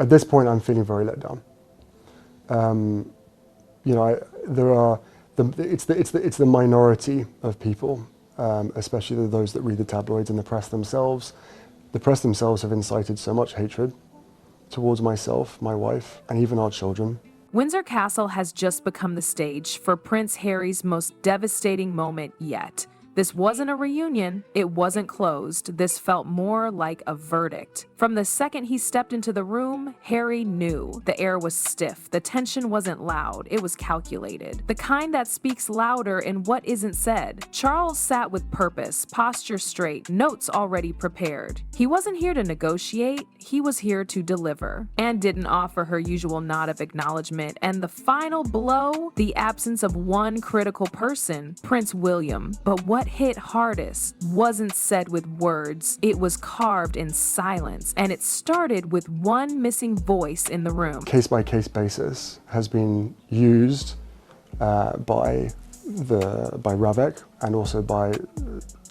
At this point, I'm feeling very let down. It's the minority of people, especially those that read the tabloids and the press themselves. The press themselves have incited so much hatred towards myself, my wife, and even our children. Windsor Castle has just become the stage for Prince Harry's most devastating moment yet. This wasn't a reunion, it wasn't closed, this felt more like a verdict. From the second he stepped into the room, Harry knew. The air was stiff, the tension wasn't loud, it was calculated. The kind that speaks louder in what isn't said. Charles sat with purpose, posture straight, notes already prepared. He wasn't here to negotiate, he was here to deliver. Anne didn't offer her usual nod of acknowledgement, and the final blow, the absence of one critical person, Prince William. But what hit hardest wasn't said with words, it was carved in silence, and it started with one missing voice in the room. Case-by-case basis has been used by Ravek and also by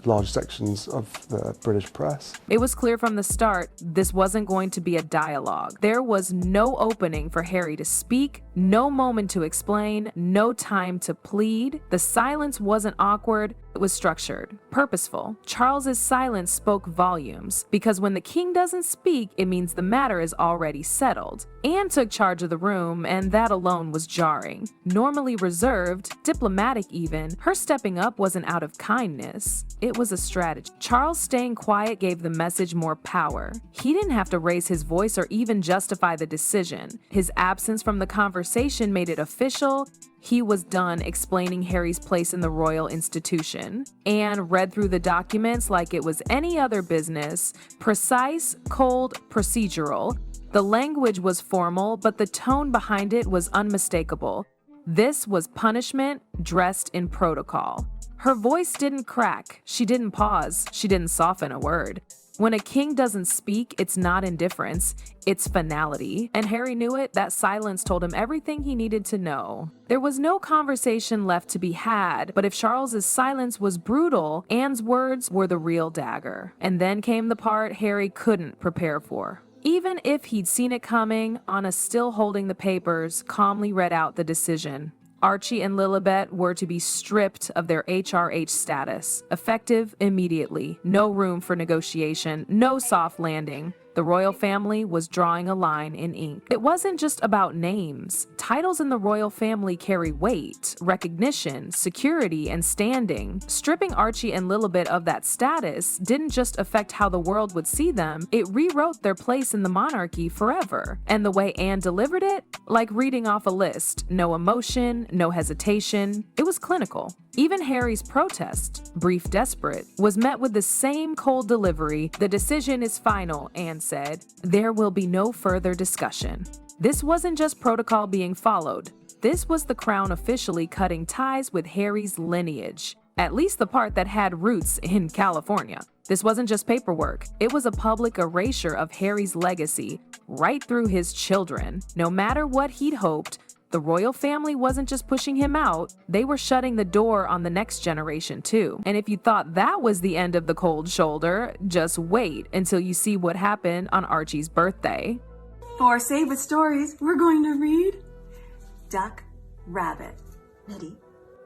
large sections of the British press. It was clear from the start, this wasn't going to be a dialogue. There was no opening for Harry to speak, no moment to explain, no time to plead. The silence wasn't awkward, it was structured, purposeful. Charles's silence spoke volumes, because when the king doesn't speak, it means the matter is already settled. Anne took charge of the room, and that alone was jarring. Normally reserved, diplomatic even, her stepping up wasn't out of kindness. It was a strategy. Charles staying quiet gave the message more power. He didn't have to raise his voice or even justify the decision. His absence from the conversation made it official. He was done explaining Harry's place in the royal institution. Anne read through the documents like it was any other business, precise, cold, procedural. The language was formal, but the tone behind it was unmistakable. This was punishment dressed in protocol. Her voice didn't crack, she didn't pause, she didn't soften a word. When a king doesn't speak, it's not indifference, it's finality. And Harry knew it. That silence told him everything he needed to know. There was no conversation left to be had, but if Charles's silence was brutal, Anne's words were the real dagger. And then came the part Harry couldn't prepare for. Even if he'd seen it coming, Anna, still holding the papers, calmly read out the decision. Archie and Lilibet were to be stripped of their HRH status, effective immediately. No room for negotiation, no soft landing. The royal family was drawing a line in ink. It wasn't just about names. Titles in the royal family carry weight, recognition, security, and standing. Stripping Archie and Lilibet of that status didn't just affect how the world would see them, it rewrote their place in the monarchy forever. And the way Anne delivered it? Like reading off a list. No emotion, no hesitation. It was clinical. Even Harry's protest, brief desperate, was met with the same cold delivery. The decision is final, Anne said. There will be no further discussion. This wasn't just protocol being followed. This was the crown officially cutting ties with Harry's lineage, at least the part that had roots in California. This wasn't just paperwork. It was a public erasure of Harry's legacy, right through his children. No matter what he'd hoped, the royal family wasn't just pushing him out, they were shutting the door on the next generation too. And if you thought that was the end of the cold shoulder, just wait until you see what happened on Archie's birthday. For our favorite stories, we're going to read Duck, Rabbit. Ready?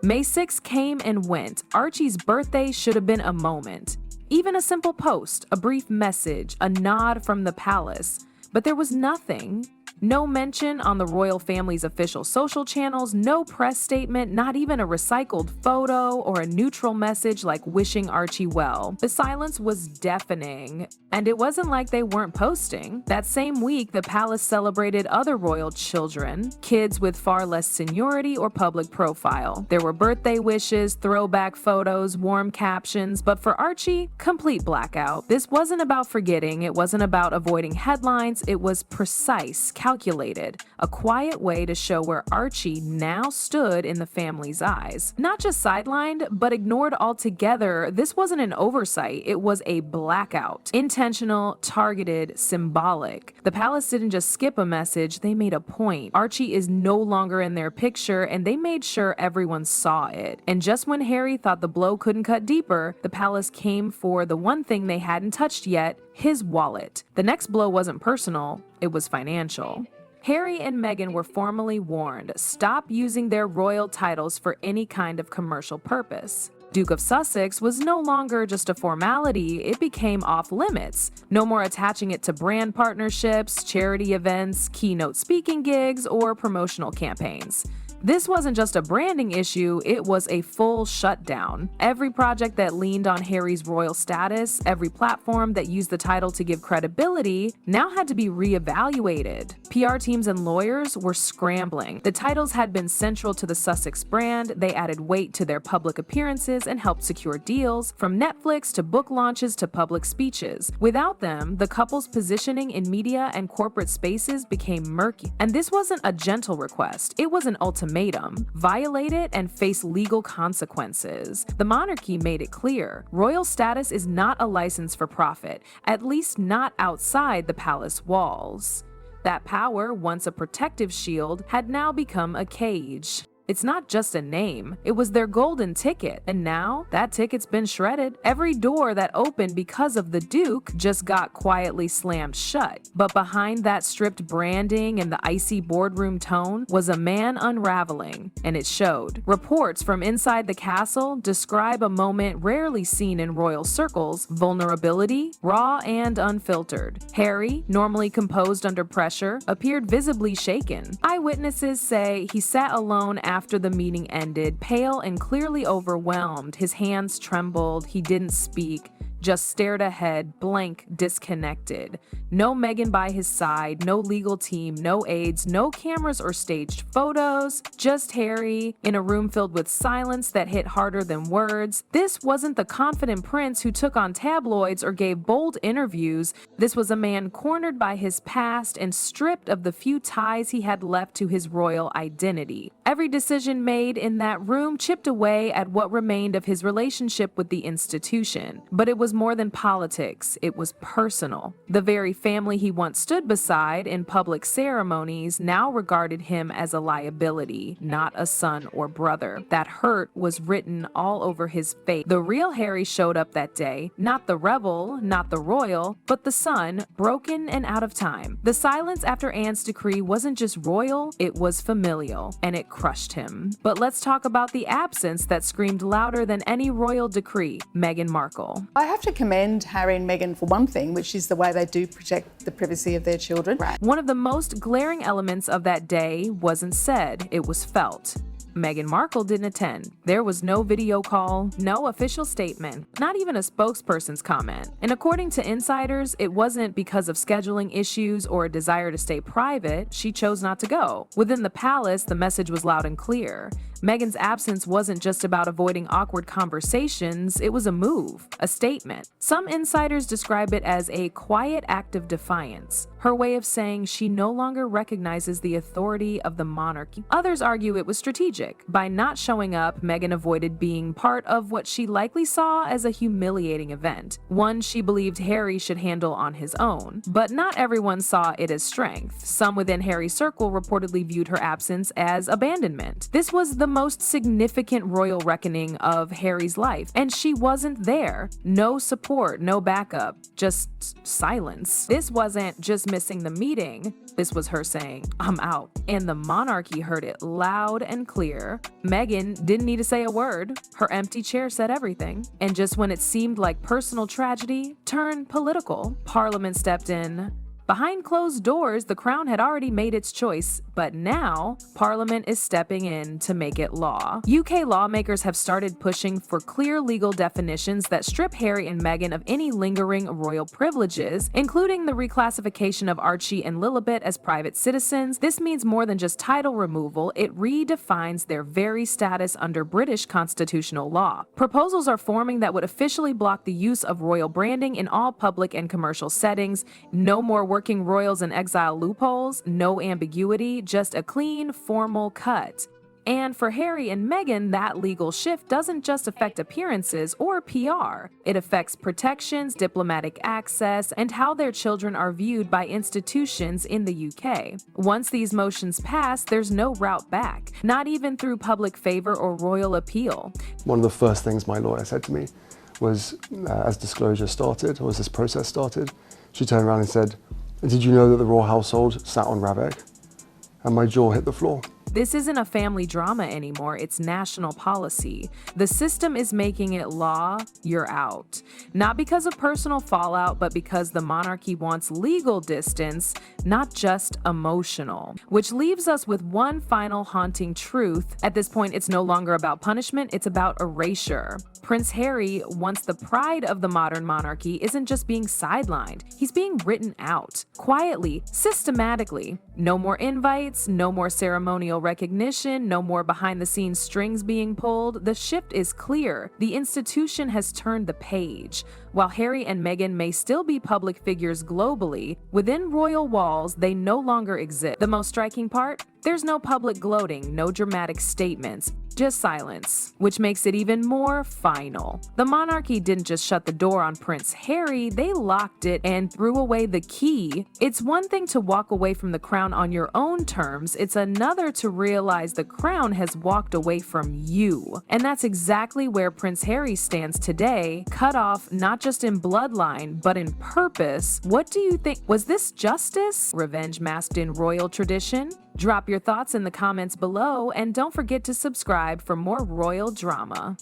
May 6 came and went. Archie's birthday should have been a moment. Even a simple post, a brief message, a nod from the palace. But there was nothing. No mention on the royal family's official social channels, no press statement, not even a recycled photo or a neutral message like wishing Archie well. The silence was deafening, and it wasn't like they weren't posting. That same week, the palace celebrated other royal children, kids with far less seniority or public profile. There were birthday wishes, throwback photos, warm captions, but for Archie, complete blackout. This wasn't about forgetting, it wasn't about avoiding headlines, it was precise, calculated, a quiet way to show where Archie now stood in the family's eyes. Not just sidelined, but ignored altogether. This wasn't an oversight, it was a blackout. Intentional, targeted, symbolic. The palace didn't just skip a message, they made a point. Archie is no longer in their picture, and they made sure everyone saw it. And just when Harry thought the blow couldn't cut deeper, the palace came for the one thing they hadn't touched yet, his wallet. The next blow wasn't personal, it was financial. Harry and Meghan were formally warned, stop using their royal titles for any kind of commercial purpose. Duke of Sussex was no longer just a formality, it became off limits. No more attaching it to brand partnerships, charity events, keynote speaking gigs, or promotional campaigns. This wasn't just a branding issue, it was a full shutdown. Every project that leaned on Harry's royal status, every platform that used the title to give credibility, now had to be reevaluated. PR teams and lawyers were scrambling. The titles had been central to the Sussex brand, they added weight to their public appearances and helped secure deals, from Netflix to book launches to public speeches. Without them, the couple's positioning in media and corporate spaces became murky. And this wasn't a gentle request, it was an ultimatum. Violate it and face legal consequences. The monarchy made it clear, royal status is not a license for profit, at least not outside the palace walls. That power, once a protective shield, had now become a cage. It's not just a name, it was their golden ticket, and now that ticket's been shredded. Every door that opened because of the Duke just got quietly slammed shut. But behind that stripped branding and the icy boardroom tone was a man unraveling, and it showed. Reports from inside the castle describe a moment rarely seen in royal circles: vulnerability, raw and unfiltered. Harry, normally composed under pressure, appeared visibly shaken. Eyewitnesses say he sat alone after the meeting ended, pale and clearly overwhelmed. His hands trembled, he didn't speak, just stared ahead, blank, disconnected. No Meghan by his side, no legal team, no aides, no cameras or staged photos, just Harry in a room filled with silence that hit harder than words. This wasn't the confident prince who took on tabloids or gave bold interviews. This was a man cornered by his past and stripped of the few ties he had left to his royal identity. Every decision made in that room chipped away at what remained of his relationship with the institution. But it was more than politics, it was personal. The very family he once stood beside in public ceremonies now regarded him as a liability, not a son or brother. That hurt was written all over his face. The real Harry showed up that day, not the rebel, not the royal, but the son, broken and out of time. The silence after Anne's decree wasn't just royal, it was familial, and it crushed him. But let's talk about the absence that screamed louder than any royal decree: Meghan Markle. I have to commend Harry and Meghan for one thing, which is the way they do protect the privacy of their children. One of the most glaring elements of that day wasn't said, it was felt. Meghan Markle didn't attend. There was no video call, no official statement, not even a spokesperson's comment. And according to insiders, it wasn't because of scheduling issues or a desire to stay private. She chose not to go. Within the palace, the message was loud and clear. Meghan's absence wasn't just about avoiding awkward conversations, it was a move, a statement. Some insiders describe it as a quiet act of defiance, her way of saying she no longer recognizes the authority of the monarchy. Others argue it was strategic. By not showing up, Meghan avoided being part of what she likely saw as a humiliating event, one she believed Harry should handle on his own. But not everyone saw it as strength. Some within Harry's circle reportedly viewed her absence as abandonment. This was the most significant royal reckoning of Harry's life, and she wasn't there. No support, no backup, just silence. This wasn't just missing the meeting, this was her saying, "I'm out." And the monarchy heard it loud and clear. Meghan didn't need to say a word. Her empty chair said everything. And just when it seemed like personal tragedy turned political, Parliament stepped in. Behind closed doors, the Crown had already made its choice, but now Parliament is stepping in to make it law. UK lawmakers have started pushing for clear legal definitions that strip Harry and Meghan of any lingering royal privileges, including the reclassification of Archie and Lilibet as private citizens. This means more than just title removal, it redefines their very status under British constitutional law. Proposals are forming that would officially block the use of royal branding in all public and commercial settings. No more working royals and exile loopholes, no ambiguity, just a clean, formal cut. And for Harry and Meghan, that legal shift doesn't just affect appearances or PR. It affects protections, diplomatic access, and how their children are viewed by institutions in the UK. Once these motions pass, there's no route back, not even through public favor or royal appeal. One of the first things my lawyer said to me was as disclosure started, or as this process started, she turned around and said, "Did you know that the royal household sat on Ravek?" And my jaw hit the floor. This isn't a family drama anymore, it's national policy. The system is making it law, you're out. Not because of personal fallout, but because the monarchy wants legal distance, not just emotional. Which leaves us with one final haunting truth. At this point, it's no longer about punishment, it's about erasure. Prince Harry, once the pride of the modern monarchy, isn't just being sidelined, he's being written out. Quietly, systematically. No more invites, no more ceremonial recognition, no more behind-the-scenes strings being pulled. The shift is clear. The institution has turned the page. While Harry and Meghan may still be public figures globally, within royal walls, they no longer exist. The most striking part? There's no public gloating, no dramatic statements, just silence, which makes it even more final. The monarchy didn't just shut the door on Prince Harry, they locked it and threw away the key. It's one thing to walk away from the crown on your own terms, it's another to realize the crown has walked away from you. And that's exactly where Prince Harry stands today, cut off not just in bloodline, but in purpose. What do you think? Was this justice? Revenge masked in royal tradition? Drop your thoughts in the comments below, and don't forget to subscribe for more royal drama.